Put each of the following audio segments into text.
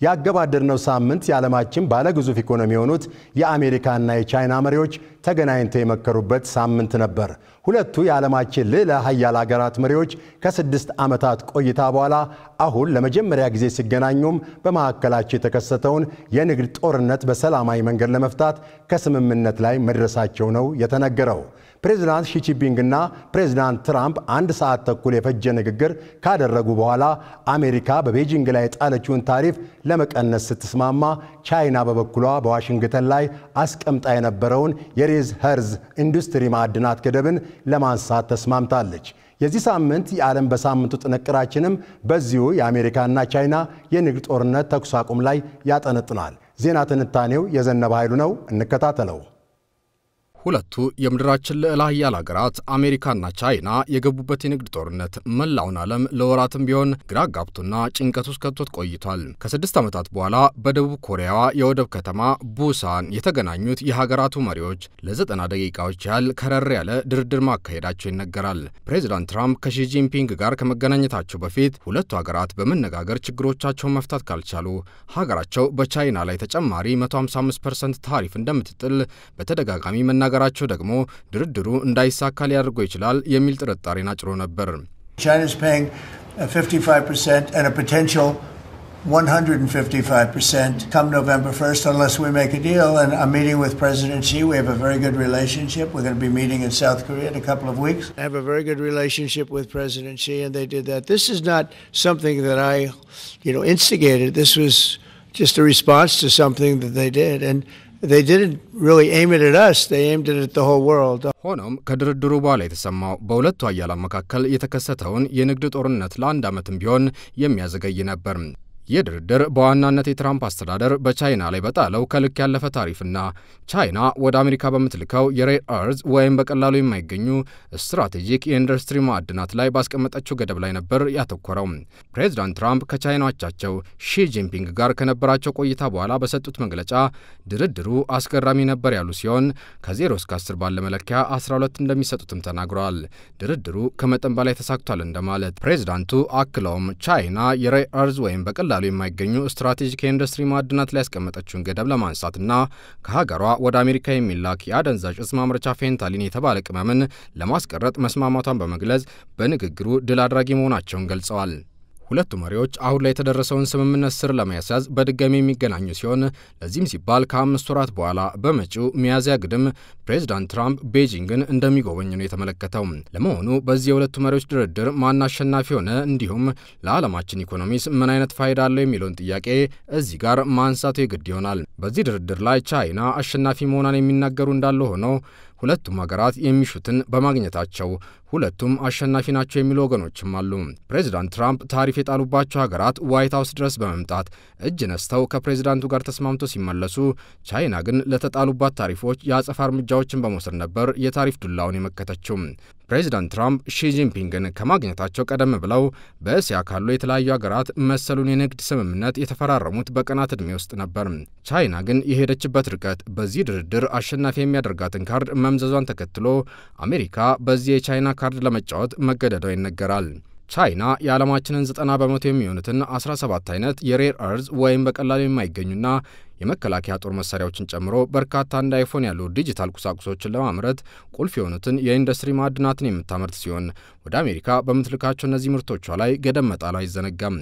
ያገባደርነው ሳምንት የዓለማችን ባለ ግዙፍ ኢኮኖሚ የሆኑት የአሜሪካና የቻይና መሪዎች ተገናኝተው የመከሩበት ሳምንት ነበር። ሁለቱ የዓለማችን ልዕለ ኃያል ሀገራት መሪዎች ከ6 ዓመታት ቆይታ በኋላ አሁን ለመጀመሪያ ጊዜ ሲገናኙም በመካከላቸው የተከሰተውን የንግድ ጦርነት በሰላማዊ መንገድ ለመፍታት ከስምምነት ላይ መድረሳቸው ነው የተነገረው። ፕሬዝዳንት ሺ ጂንፒንግ እና ፕሬዝዳንት ትራምፕ 1 ሰዓት ተኩል የፈጀ ንግግር ካደረጉ በኋላ አሜሪካ በቤጂንግ ላይ የጣለችውን ታሪፍ ለመቀነስ ስትስማማ፣ ቻይና በበኩሏ በዋሽንግተን ላይ አስቀምጣ የነበረውን የሬዝ ኸርዝ ኢንዱስትሪ ማዕድናት ገደብን ለማንሳት ተስማምታለች። የዚህ ሳምንት የዓለም በሳምንቱ ጥንቅራችንም በዚሁ የአሜሪካና ቻይና የንግድ ጦርነት ተኩስ አቁም ላይ ያጠነጥናል። ዜና ትንታኔው የዘነበ ኃይሉ ነው። እንከታተለው። ሁለቱ የምድራችን ልዕለ ኃያል ሀገራት አሜሪካና ቻይና የገቡበት የንግድ ጦርነት መላውን ዓለም ለወራትም ቢሆን ግራ ጋብቶና ጭንቀት ውስጥ ከቶት ቆይቷል። ከ6 ዓመታት በኋላ በደቡብ ኮሪያዋ የወደብ ከተማ ቡሳን የተገናኙት የሀገራቱ መሪዎች ለ90 ደቂቃዎች ያህል ከረር ያለ ድርድር ማካሄዳቸው ይነገራል። ፕሬዝዳንት ትራምፕ ከሺ ጂንፒንግ ጋር ከመገናኘታቸው በፊት ሁለቱ ሀገራት በመነጋገር ችግሮቻቸውን መፍታት ካልቻሉ ሀገራቸው በቻይና ላይ ተጨማሪ 155% ታሪፍ እንደምትጥል በተደጋጋሚ መናገራቸው ደግሞ ድርድሩ እንዳይሳካ ሊያደርገው ይችላል የሚል ጥርጣሬን አጭሮ ነበር። China is paying 55% and a potential 155% come November 1st unless we make a deal. And I'm meeting with President Xi. We have a very good relationship. We're going to be meeting in South Korea in a couple of weeks. I have a very good relationship with President Xi, and they did that. This is not something that I, instigated. This was just a response to something that they did. And they didn't really aim it at us. They aimed it at the whole world. ሆኖም ከድርድሩ በኋላ የተሰማው በሁለቱ ኃያላን መካከል የተከሰተውን የንግድ ጦርነት ለአንድ ዓመትም ቢሆን የሚያዘገይ ነበር። ይህ ድርድር በዋናነት የትራምፕ አስተዳደር በቻይና ላይ በጣለው ከልክ ያለፈ ታሪፍና ቻይና ወደ አሜሪካ በምትልከው የሬር እርዝ ወይም በቀላሉ የማይገኙ ስትራቴጂክ የኢንዱስትሪ ማዕድናት ላይ ባስቀመጠችው ገደብ ላይ ነበር ያተኮረው። ፕሬዝዳንት ትራምፕ ከቻይና አቻቸው ሺ ጂንፒንግ ጋር ከነበራቸው ቆይታ በኋላ በሰጡት መግለጫ ድርድሩ አስገራሚ ነበር ያሉ ሲሆን ከ0 እስከ 10 ባለ መለኪያ 12 እንደሚሰጡትም ተናግረዋል። ድርድሩ ከመጠን በላይ ተሳክቷል እንደማለት። ፕሬዝዳንቱ አክለውም ቻይና የሬር እርዝ ወይም በቀላሉ የማይገኙ ስትራቴጂክ የኢንዱስትሪ ማዕድናት ላይ ያስቀመጠችውን ገደብ ለማንሳትና ከሀገሯ ወደ አሜሪካ የሚላክ የአደንዛዥ እጽ ማምረቻ ፌንታሊን የተባለ ቅመምን ለማስቀረጥ መስማማቷን በመግለጽ በንግግሩ ድል አድራጊ መሆናቸውን ገልጸዋል። ሁለቱ መሪዎች አሁን ላይ የተደረሰውን ስምምነት ስር ለማያስያዝ በድጋሚ የሚገናኙ ሲሆን ለዚህም ሲባል ከ5 ወራት በኋላ በመጪው ሚያዝያ ግድም ፕሬዝዳንት ትራምፕ ቤጂንግን እንደሚጎበኙ ነው የተመለከተው። ለመሆኑ በዚህ የሁለቱ መሪዎች ድርድር ማን አሸናፊ ሆነ፣ እንዲሁም ለዓለማችን ኢኮኖሚስ ምን አይነት ፋይዳ አለው የሚለውን ጥያቄ እዚህ ጋር ማንሳቱ የግድ ይሆናል። በዚህ ድርድር ላይ ቻይና አሸናፊ መሆኗን የሚናገሩ እንዳለ ሆኖ ሁለቱም ሀገራት የሚሹትን በማግኘታቸው ሁለቱም አሸናፊ ናቸው የሚሉ ወገኖችም አሉ። ፕሬዝዳንት ትራምፕ ታሪፍ የጣሉባቸው ሀገራት ዋይት ሃውስ ድረስ በመምጣት እጅ ነስተው ከፕሬዝዳንቱ ጋር ተስማምተው ሲመለሱ፣ ቻይና ግን ለተጣሉባት ታሪፎች የአጸፋ እርምጃዎችን በመውሰድ ነበር የታሪፍ ዱላውን የመከተችው። ፕሬዝዳንት ትራምፕ ሺ ጂንፒንግን ከማግኘታቸው ቀደም ብለው በእስያ ካሉ የተለያዩ ሀገራት መሰሉን የንግድ ስምምነት የተፈራረሙት በቀናት ዕድሜ ውስጥ ነበር። ቻይና ግን የሄደችበት ርቀት በዚህ ድርድር አሸናፊ የሚያደርጋትን ካርድ መምዘዟን ተከትሎ አሜሪካ በዚህ የቻይና ካርድ ለመጫወት መገደዷ ይነገራል። ቻይና የዓለማችንን 90 በመቶ የሚሆኑትን 17 አይነት የሬር እርዝ ወይም በቀላሉ የማይገኙና የመከላከያ ጦር መሳሪያዎችን ጨምሮ በርካታ እንደ አይፎን ያሉ ዲጂታል ቁሳቁሶችን ለማምረት ቁልፍ የሆኑትን የኢንዱስትሪ ማዕድናትን የምታመርት ሲሆን ወደ አሜሪካ በምትልካቸው እነዚህ ምርቶቿ ላይ ገደብ መጣሉ አይዘነጋም።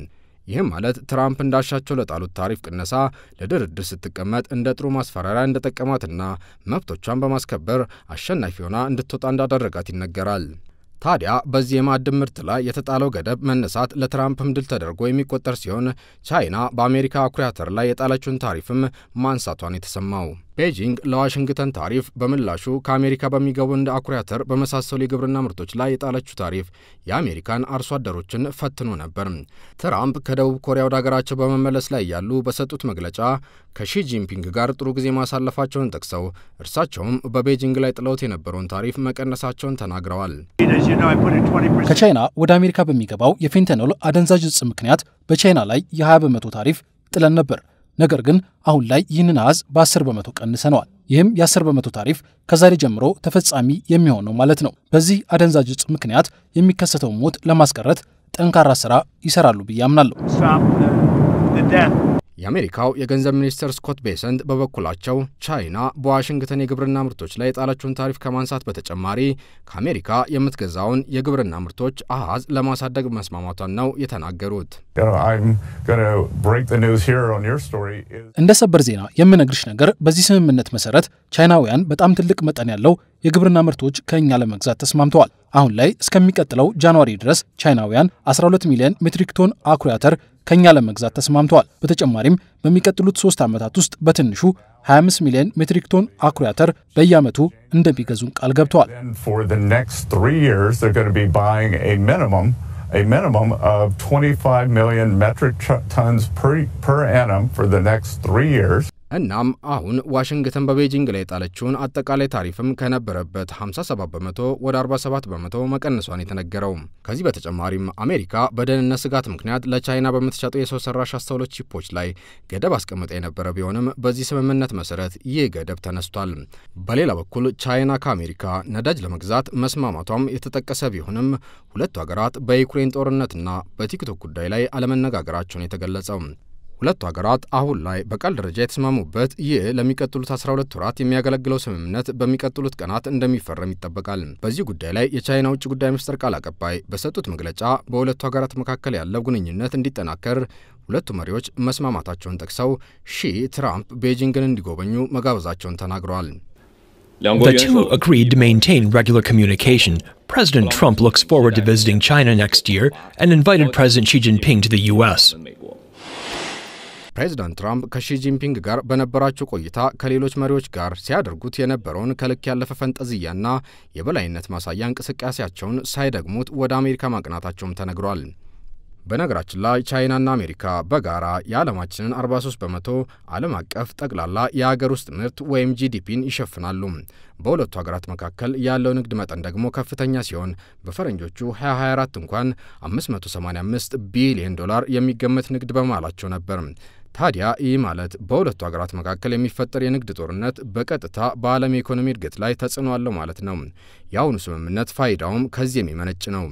ይህም ማለት ትራምፕ እንዳሻቸው ለጣሉት ታሪፍ ቅነሳ ለድርድር ስትቀመጥ እንደ ጥሩ ማስፈራሪያ እንደጠቀማትና መብቶቿን በማስከበር አሸናፊ ሆና እንድትወጣ እንዳደረጋት ይነገራል። ታዲያ በዚህ የማዕድን ምርት ላይ የተጣለው ገደብ መነሳት ለትራምፕም ድል ተደርጎ የሚቆጠር ሲሆን ቻይና በአሜሪካ አኩሪ አተር ላይ የጣለችውን ታሪፍም ማንሳቷን የተሰማው። ቤጂንግ ለዋሽንግተን ታሪፍ በምላሹ ከአሜሪካ በሚገቡ እንደ አኩሪ አተር በመሳሰሉ የግብርና ምርቶች ላይ የጣለችው ታሪፍ የአሜሪካን አርሶ አደሮችን ፈትኖ ነበር። ትራምፕ ከደቡብ ኮሪያ ወደ ሀገራቸው በመመለስ ላይ ያሉ በሰጡት መግለጫ ከሺ ጂንፒንግ ጋር ጥሩ ጊዜ ማሳለፋቸውን ጠቅሰው እርሳቸውም በቤጂንግ ላይ ጥለውት የነበረውን ታሪፍ መቀነሳቸውን ተናግረዋል። ከቻይና ወደ አሜሪካ በሚገባው የፌንታኖል አደንዛዥ እጽ ምክንያት በቻይና ላይ የ20 በመቶ ታሪፍ ጥለን ነበር። ነገር ግን አሁን ላይ ይህንን አሃዝ በ10 በመቶ ቀንሰነዋል። ይህም የ10 በመቶ ታሪፍ ከዛሬ ጀምሮ ተፈጻሚ የሚሆን ነው ማለት ነው። በዚህ አደንዛዥ እጽ ምክንያት የሚከሰተው ሞት ለማስቀረት ጠንካራ ስራ ይሰራሉ ብዬ አምናለሁ። የአሜሪካው የገንዘብ ሚኒስትር ስኮት ቤሰንት በበኩላቸው ቻይና በዋሽንግተን የግብርና ምርቶች ላይ የጣለችውን ታሪፍ ከማንሳት በተጨማሪ ከአሜሪካ የምትገዛውን የግብርና ምርቶች አሃዝ ለማሳደግ መስማማቷን ነው የተናገሩት። እንደ ሰበር ዜና የምነግርሽ ነገር በዚህ ስምምነት መሰረት ቻይናውያን በጣም ትልቅ መጠን ያለው የግብርና ምርቶች ከኛ ለመግዛት ተስማምተዋል። አሁን ላይ እስከሚቀጥለው ጃንዋሪ ድረስ ቻይናውያን 12 ሚሊዮን ሜትሪክ ቶን አኩሪ አተር ከኛ ለመግዛት ተስማምተዋል። በተጨማሪም በሚቀጥሉት 3 ዓመታት ውስጥ በትንሹ 25 ሚሊዮን ሜትሪክ ቶን አኩሪ አተር በየዓመቱ እንደሚገዙን ቃል ገብተዋል። A minimum of 25 million metric tons per annum for the next 3 years. እናም አሁን ዋሽንግተን በቤጂንግ ላይ ጣለችውን አጠቃላይ ታሪፍም ከነበረበት 57 በመቶ ወደ 47 በመቶ መቀነሷን የተነገረው። ከዚህ በተጨማሪም አሜሪካ በደህንነት ስጋት ምክንያት ለቻይና በምትሸጠው የሰው ሰራሽ አስተውሎት ቺፖች ላይ ገደብ አስቀምጣ የነበረ ቢሆንም በዚህ ስምምነት መሰረት ይህ ገደብ ተነስቷል። በሌላ በኩል ቻይና ከአሜሪካ ነዳጅ ለመግዛት መስማማቷም የተጠቀሰ ቢሆንም ሁለቱ ሀገራት በዩክሬን ጦርነትና በቲክቶክ ጉዳይ ላይ አለመነጋገራቸውን የተገለጸው። ሁለቱ ሀገራት አሁን ላይ በቃል ደረጃ የተስማሙበት ይህ ለሚቀጥሉት 12 ወራት የሚያገለግለው ስምምነት በሚቀጥሉት ቀናት እንደሚፈረም ይጠበቃል። በዚህ ጉዳይ ላይ የቻይና ውጭ ጉዳይ ሚኒስትር ቃል አቀባይ በሰጡት መግለጫ በሁለቱ ሀገራት መካከል ያለው ግንኙነት እንዲጠናከር ሁለቱ መሪዎች መስማማታቸውን ጠቅሰው ትራምፕ ቤጂንግን እንዲጎበኙ መጋበዛቸውን ተናግረዋል። The two agreed to maintain regular communication. President Trump looks forward to visiting China next year and invited President Xi Jinping to the U.S. ፕሬዚዳንት ትራምፕ ከሺ ጂንፒንግ ጋር በነበራቸው ቆይታ ከሌሎች መሪዎች ጋር ሲያደርጉት የነበረውን ከልክ ያለፈ ፈንጠዝያና የበላይነት ማሳያ እንቅስቃሴያቸውን ሳይደግሙት ወደ አሜሪካ ማቅናታቸውም ተነግሯል። በነገራችን ላይ ቻይናና አሜሪካ በጋራ የዓለማችንን 43 በመቶ ዓለም አቀፍ ጠቅላላ የሀገር ውስጥ ምርት ወይም ጂዲፒን ይሸፍናሉ። በሁለቱ ሀገራት መካከል ያለው ንግድ መጠን ደግሞ ከፍተኛ ሲሆን በፈረንጆቹ 2024 እንኳን $585 ቢሊዮን የሚገመት ንግድ በመሃላቸው ነበር። ታዲያ ይህ ማለት በሁለቱ ሀገራት መካከል የሚፈጠር የንግድ ጦርነት በቀጥታ በዓለም የኢኮኖሚ እድገት ላይ ተጽዕኖ አለው ማለት ነው። የአሁኑ ስምምነት ፋይዳውም ከዚህ የሚመነጭ ነው።